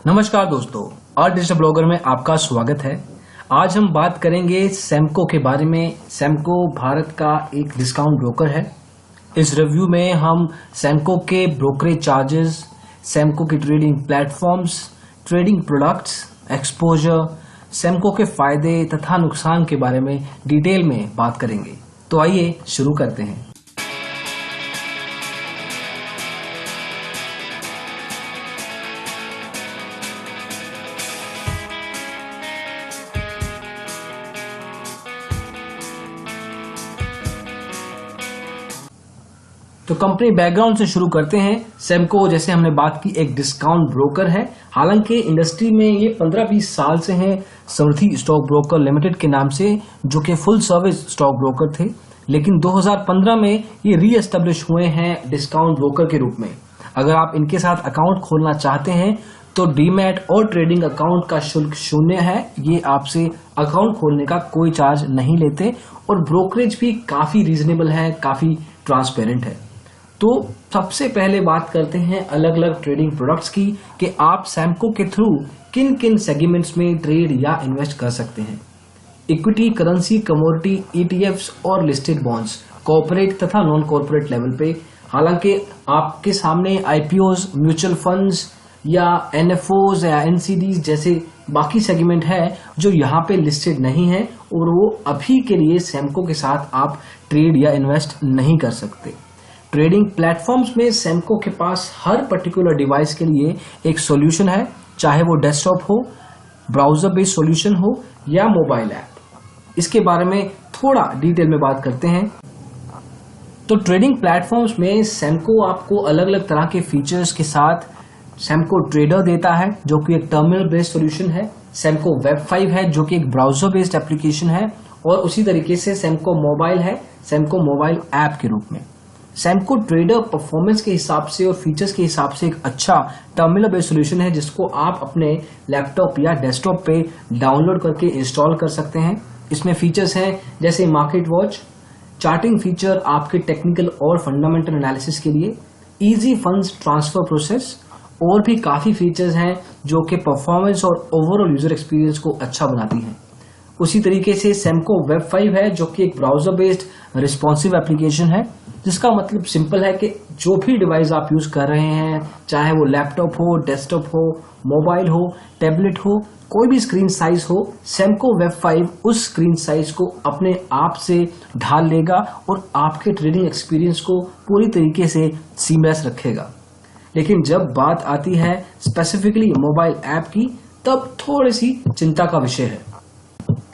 नमस्कार दोस्तों, और डिजिटल ब्लॉगर में आपका स्वागत है। आज हम बात करेंगे सेमको के बारे में। सेमको भारत का एक डिस्काउंट ब्रोकर है। इस रिव्यू में हम सेमको के ब्रोकरेज चार्जेस, सेमको की trading platforms, trading products, exposure, Samco के फायदे तथा नुकसान के बारे में डिटेल में बात करेंगे। तो आइए शुरू करते हैं। तो कंपनी बैकग्राउंड से शुरू करते हैं। सेमको, जैसे हमने बात की, एक डिस्काउंट ब्रोकर है। हालांकि इंडस्ट्री में ये 15-20 साल से है समृद्धि स्टॉक ब्रोकर लिमिटेड के नाम से, जो कि फुल सर्विस स्टॉक ब्रोकर थे। लेकिन 2015 में ये री एस्टेब्लिश हुए हैं डिस्काउंट ब्रोकर के रूप में। अगर आप इनके साथ अकाउंट खोलना चाहते हैं तो डीमैट और ट्रेडिंग अकाउंट का शुल्क 0 है। ये आपसे अकाउंट खोलने का कोई चार्ज नहीं लेते और ब्रोकरेज भी काफी रीजनेबल है, काफी ट्रांसपेरेंट है। तो सबसे पहले बात करते हैं अलग अलग ट्रेडिंग प्रोडक्ट्स की कि आप सेमको के थ्रू किन किन सेगमेंट्स में ट्रेड या इन्वेस्ट कर सकते हैं। इक्विटी, करेंसी, कमोडिटी, ईटीएफ्स और लिस्टेड बॉन्ड्स, कॉर्पोरेट तथा नॉन कॉर्पोरेट लेवल पे। हालांकि आपके सामने आईपीओज, म्यूचुअल फंड्स या एनएफओज या एनसीडीज जैसे बाकी सेगमेंट है जो यहाँ पे लिस्टेड नहीं है, और वो अभी के लिए सेमको के साथ आप ट्रेड या इन्वेस्ट नहीं कर सकते। ट्रेडिंग प्लेटफॉर्म्स में सेमको के पास हर पर्टिकुलर डिवाइस के लिए एक सॉल्यूशन है, चाहे वो डेस्कटॉप हो, ब्राउजर बेस्ड सॉल्यूशन हो या मोबाइल ऐप। इसके बारे में थोड़ा डिटेल में बात करते हैं। तो ट्रेडिंग प्लेटफॉर्म्स में सेमको आपको अलग अलग तरह के फीचर्स के साथ सेमको ट्रेडर देता है, जो कि एक टर्मिनल बेस्ड सॉल्यूशन है। सेमको वेब 5 है, जो कि एक ब्राउजर बेस्ड एप्लीकेशन है, और उसी तरीके से सेमको मोबाइल है, सेमको मोबाइल ऐप के रूप में। सेमको ट्रेडर परफॉर्मेंस के हिसाब से और फीचर्स के हिसाब से एक अच्छा टर्मिनल बेस्ड सॉल्यूशन है, जिसको आप अपने लैपटॉप या डेस्कटॉप पे डाउनलोड करके इंस्टॉल कर सकते हैं। इसमें फीचर्स हैं जैसे मार्केट वॉच, चार्टिंग फीचर आपके टेक्निकल और फंडामेंटल एनालिसिस के लिए, इजी फंड्स ट्रांसफर प्रोसेस, और भी काफी फीचर्स हैं जो कि परफॉर्मेंस और ओवरऑल यूजर एक्सपीरियंस को अच्छा बनाती हैं। उसी तरीके से सेमको वेब 5 है, जो कि एक ब्राउजर बेस्ड रिस्पॉन्सिव एप्लीकेशन है, जिसका मतलब सिंपल है कि जो भी डिवाइस आप यूज कर रहे हैं, चाहे वो लैपटॉप हो, डेस्कटॉप हो, मोबाइल हो, टैबलेट हो, कोई भी स्क्रीन साइज हो, सेमको वेब 5 उस स्क्रीन साइज को अपने आप से ढाल लेगा और आपके ट्रेडिंग एक्सपीरियंस को पूरी तरीके से सीमलेस रखेगा। लेकिन जब बात आती है स्पेसिफिकली मोबाइल ऐप की, तब थोड़ी सी चिंता का विषय है।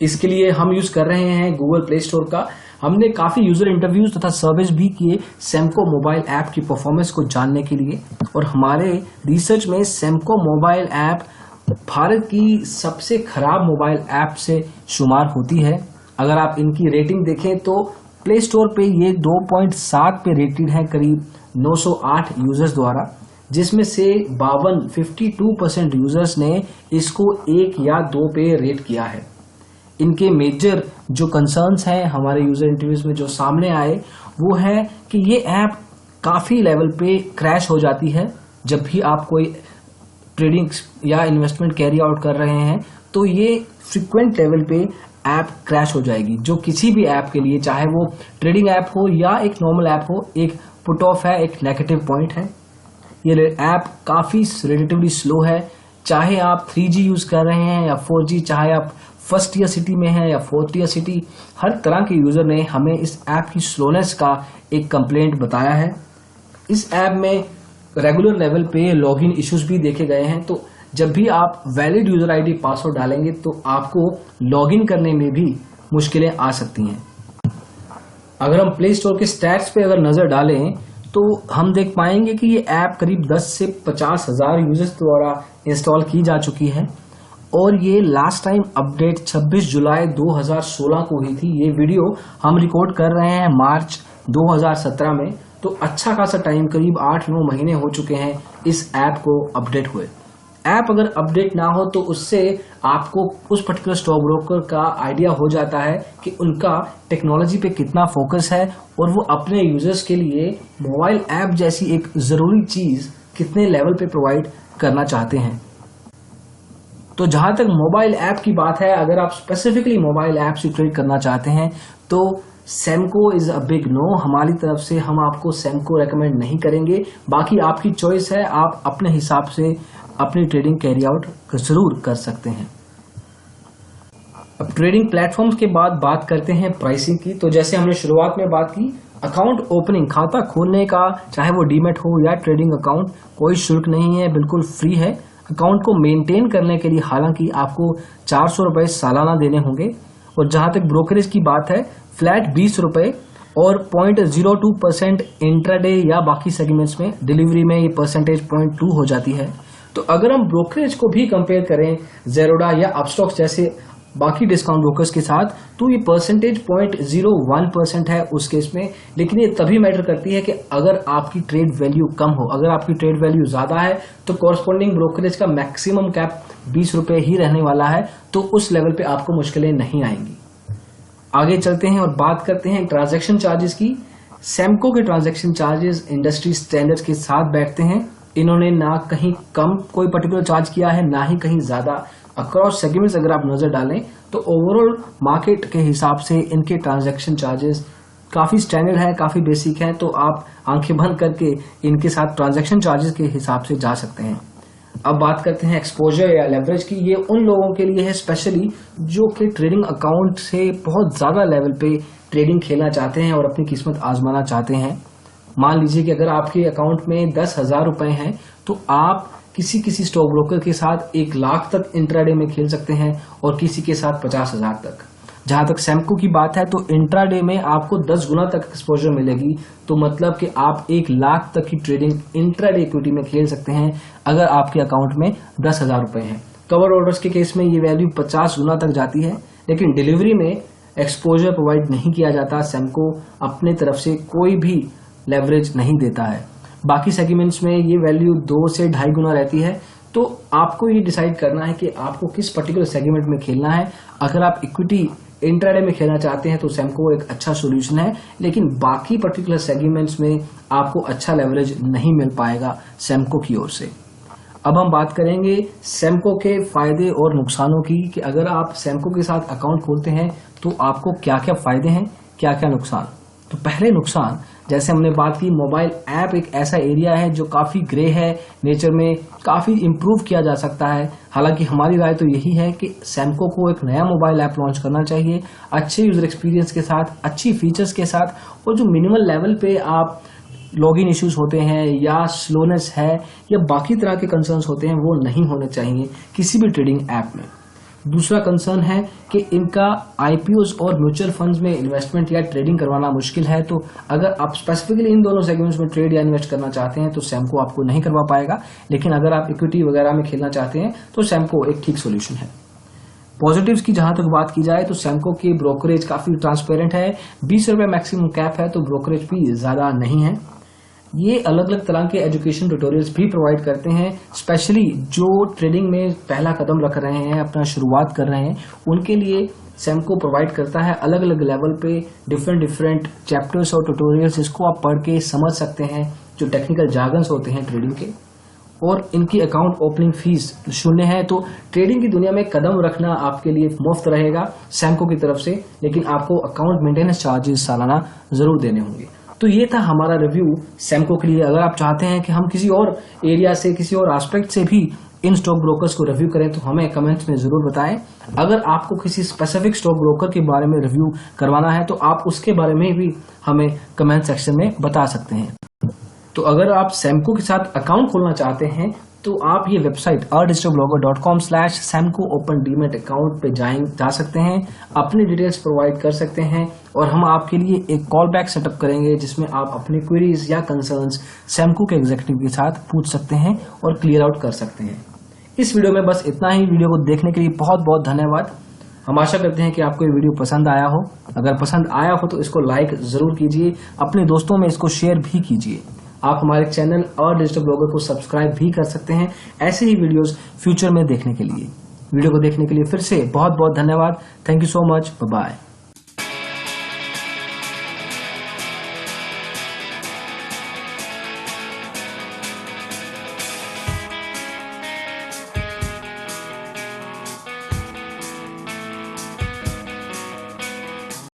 इसके लिए हम यूज कर रहे हैं गूगल प्ले स्टोर का। हमने काफी यूजर इंटरव्यूज तथा सर्विस भी किए सेमको मोबाइल ऐप की परफॉर्मेंस को जानने के लिए, और हमारे रिसर्च में सेमको मोबाइल ऐप भारत की सबसे खराब मोबाइल ऐप से शुमार होती है। अगर आप इनकी रेटिंग देखें तो प्ले स्टोर पे ये 2.7 पे रेटेड है करीब 908 यूजर्स द्वारा, जिसमें से 52% यूजर्स ने इसको 1 या 2 पे रेट किया है। इनके मेजर जो कंसर्न्स हैं हमारे यूजर इंटरव्यूज में जो सामने आए, वो है कि ये ऐप काफी लेवल पे क्रैश हो जाती है। जब भी आप कोई ट्रेडिंग या इन्वेस्टमेंट कैरी आउट कर रहे हैं तो ये फ्रीक्वेंट लेवल पे ऐप क्रैश हो जाएगी, जो किसी भी ऐप के लिए, चाहे वो ट्रेडिंग ऐप हो या एक नॉर्मल ऐप हो, एक पुट ऑफ है, एक नेगेटिव पॉइंट है। ये ऐप काफी रिलेटिवली स्लो है, चाहे आप 3G यूज कर रहे हैं या 4G, चाहे आप फर्स्ट ईयर सिटी में है या फोर्थ ईयर सिटी, हर तरह के यूजर ने हमें इस ऐप की स्लोनेस का एक कंप्लेंट बताया है। इस ऐप में रेगुलर लेवल पे लॉगिन इश्यूज भी देखे गए हैं, तो जब भी आप वैलिड यूजर आईडी पासवर्ड डालेंगे तो आपको लॉगिन करने में भी मुश्किलें आ सकती हैं। अगर हम प्ले स्टोर के स्टैट्स पे अगर नजर डालें तो हम देख पाएंगे कि ये ऐप करीब 10 से 50 हजार यूजर्स द्वारा इंस्टॉल की जा चुकी है, और ये लास्ट टाइम अपडेट 26 जुलाई 2016 को हुई थी। ये वीडियो हम रिकॉर्ड कर रहे हैं मार्च 2017 में, तो अच्छा खासा टाइम, करीब 8-9 महीने हो चुके हैं इस ऐप को अपडेट हुए। ऐप अगर अपडेट ना हो तो उससे आपको उस पर्टिकुलर स्टॉक ब्रोकर का आइडिया हो जाता है कि उनका टेक्नोलॉजी पे कितना फोकस है और वो अपने यूजर्स के लिए मोबाइल ऐप जैसी एक जरूरी चीज कितने लेवल पे प्रोवाइड करना चाहते हैं। तो जहां तक मोबाइल ऐप की बात है, अगर आप स्पेसिफिकली मोबाइल ऐप से ट्रेड करना चाहते हैं तो सेमको इज अ बिग नो। हमारी तरफ से हम आपको सेमको रेकमेंड नहीं करेंगे। बाकी आपकी चॉइस है, आप अपने हिसाब से अपनी ट्रेडिंग कैरी आउट जरूर कर सकते हैं। अब ट्रेडिंग प्लेटफॉर्म्स के बाद बात करते हैं प्राइसिंग की। तो जैसे हमने शुरुआत में बात की, अकाउंट ओपनिंग, खाता खोलने का, चाहे वो डीमैट हो या ट्रेडिंग अकाउंट, कोई शुल्क नहीं है, बिल्कुल फ्री है। अकाउंट को मेंटेन करने के लिए हालांकि आपको 400 रुपए सालाना देने होंगे। और जहां तक ब्रोकरेज की बात है, फ्लैट 20 रुपए और 0.02% इंट्राडे या बाकी सेगमेंट्स में, डिलीवरी में ये परसेंटेज 0.2 हो जाती है। तो अगर हम ब्रोकरेज को भी कंपेयर करें जेरोडा या अपस्टॉक्स जैसे बाकी डिस्काउंट ब्रोकर्स के साथ, तो ये परसेंटेज 0.01% है उस केस में। लेकिन ये तभी मैटर करती है कि अगर आपकी ट्रेड वैल्यू कम हो। अगर आपकी ट्रेड वैल्यू ज्यादा है तो कॉरस्पॉन्डिंग ब्रोकरेज का मैक्सिमम कैप 20 रुपए ही रहने वाला है, तो उस लेवल पे आपको मुश्किलें नहीं आएंगी। आगे चलते हैं और बात करते हैं ट्रांजैक्शन चार्जेस की। सेमको के ट्रांजैक्शन चार्जेस इंडस्ट्री स्टैंडर्ड्स के साथ बैठते हैं। इन्होंने ना कहीं कम कोई पर्टिकुलर चार्ज किया है, ना ही कहीं ज्यादा। अक्रॉस सेगमेंट्स अगर आप नजर डालें तो ओवरऑल मार्केट के हिसाब से इनके ट्रांजैक्शन चार्जेस काफी स्टैंडर्ड है, काफी बेसिक है। तो आप आंखें बंद करके इनके साथ ट्रांजैक्शन चार्जेस के हिसाब से जा सकते हैं। अब बात करते हैं एक्सपोजर या लेवरेज की। ये उन लोगों के लिए है स्पेशली जो कि ट्रेडिंग अकाउंट से बहुत ज्यादा लेवल पे ट्रेडिंग खेलना चाहते हैं और अपनी किस्मत आजमाना चाहते हैं। मान लीजिए कि अगर आपके अकाउंट में 10,000 रुपए हैं तो आप किसी स्टॉक ब्रोकर के साथ 1 लाख तक इंट्राडे में खेल सकते हैं और किसी के साथ 50,000 तक। जहां तक सेमको की बात है तो इंट्राडे में आपको 10 गुना तक एक्सपोजर मिलेगी। तो मतलब कि आप 1 लाख तक की ट्रेडिंग इंट्राडे इक्विटी में खेल सकते हैं अगर आपके अकाउंट में 10,000 रुपए हैं। कवर ऑर्डर्स के केस में ये वैल्यू 50 गुना तक जाती है। लेकिन डिलीवरी में एक्सपोजर प्रोवाइड नहीं किया जाता। सेमको अपने तरफ से कोई भी लेवरेज नहीं देता है। बाकी सेगमेंट्स में ये वैल्यू 2 से 2.5 गुना रहती है। तो आपको ये डिसाइड करना है कि आपको किस पर्टिकुलर सेगमेंट में खेलना है। अगर आप इक्विटी इंट्राडे में खेलना चाहते हैं तो सेमको एक अच्छा सोल्यूशन है, लेकिन बाकी पर्टिकुलर सेगमेंट्स में आपको अच्छा लेवरेज नहीं मिल पाएगा सेमको की ओर से। अब हम बात करेंगे सेमको के फायदे और नुकसानों की कि अगर आप सेमको के साथ अकाउंट खोलते हैं तो आपको क्या क्या फायदे हैं, क्या क्या नुकसान। तो पहले नुकसान, जैसे हमने बात की, मोबाइल ऐप एक ऐसा एरिया है जो काफी ग्रे है नेचर में, काफी इंप्रूव किया जा सकता है। हालांकि हमारी राय तो यही है कि सेमको को एक नया मोबाइल ऐप लॉन्च करना चाहिए, अच्छे यूजर एक्सपीरियंस के साथ, अच्छी फीचर्स के साथ, और जो मिनिमल लेवल पे आप लॉगिन इश्यूज होते हैं या स्लोनेस है या बाकी तरह के कंसर्न्स होते हैं वो नहीं होने चाहिए किसी भी ट्रेडिंग ऐप में। दूसरा कंसर्न है कि इनका आईपीओज और म्यूचुअल फंड्स में इन्वेस्टमेंट या ट्रेडिंग करवाना मुश्किल है। तो अगर आप स्पेसिफिकली इन दोनों सेगमेंट्स में ट्रेड या इन्वेस्ट करना चाहते हैं तो सेमको आपको नहीं करवा पाएगा। लेकिन अगर आप इक्विटी वगैरह में खेलना चाहते हैं तो सेमको एक ठीक सोल्यूशन है। पॉजिटिव्स की जहां तक बात की जाए तो सेमको की ब्रोकरेज काफी ट्रांसपेरेंट है। 20 रुपए मैक्सिमम कैप है तो ब्रोकरेज भी ज्यादा नहीं है। ये अलग अलग तरह के एजुकेशन ट्यूटोरियल्स भी प्रोवाइड करते हैं, स्पेशली जो ट्रेडिंग में पहला कदम रख रहे हैं, अपना शुरुआत कर रहे हैं, उनके लिए सेमको प्रोवाइड करता है अलग अलग लेवल पे डिफरेंट चैप्टर्स और ट्यूटोरियल्स, जिसको आप पढ़ के समझ सकते हैं जो टेक्निकल जार्गन्स होते हैं ट्रेडिंग के। और इनकी अकाउंट ओपनिंग फीस शून्य है। तो ट्रेडिंग की दुनिया में कदम रखना आपके लिए मुफ्त रहेगा सेमको की तरफ से, लेकिन आपको अकाउंट मेंटेनेंस चार्जेस सालाना जरूर देने होंगे। तो ये था हमारा रिव्यू सेमको के लिए। अगर आप चाहते हैं कि हम किसी और एरिया से, किसी और एस्पेक्ट से भी इन स्टॉक ब्रोकर्स को रिव्यू करें तो हमें कमेंट्स में जरूर बताएं। अगर आपको किसी स्पेसिफिक स्टॉक ब्रोकर के बारे में रिव्यू करवाना है तो आप उसके बारे में भी हमें कमेंट सेक्शन में बता सकते हैं। तो अगर आप सेमको के साथ अकाउंट खोलना चाहते हैं तो आप ये website digitalblogger.com/semco open demat account पे जा सकते हैं, अपनी डिटेल्स प्रोवाइड कर सकते हैं और हम आपके लिए एक कॉल बैक सेटअप करेंगे जिसमें आप अपनी क्वेरीज या कंसर्न्स सेमको के एग्जीक्यूटिव के साथ पूछ सकते हैं और क्लियर आउट कर सकते हैं। इस वीडियो में बस इतना ही। वीडियो को देखने के लिए बहुत बहुत धन्यवाद। हम आशा करते हैं कि आपको ये वीडियो पसंद आया हो। अगर पसंद आया हो तो इसको लाइक जरूर कीजिए, अपने दोस्तों में इसको शेयर भी कीजिए। आप हमारे चैनल और डिजिटल ब्लॉगर को सब्सक्राइब भी कर सकते हैं ऐसे ही वीडियोस फ्यूचर में देखने के लिए। वीडियो को देखने के लिए फिर से बहुत बहुत धन्यवाद। Thank you so much. Bye bye.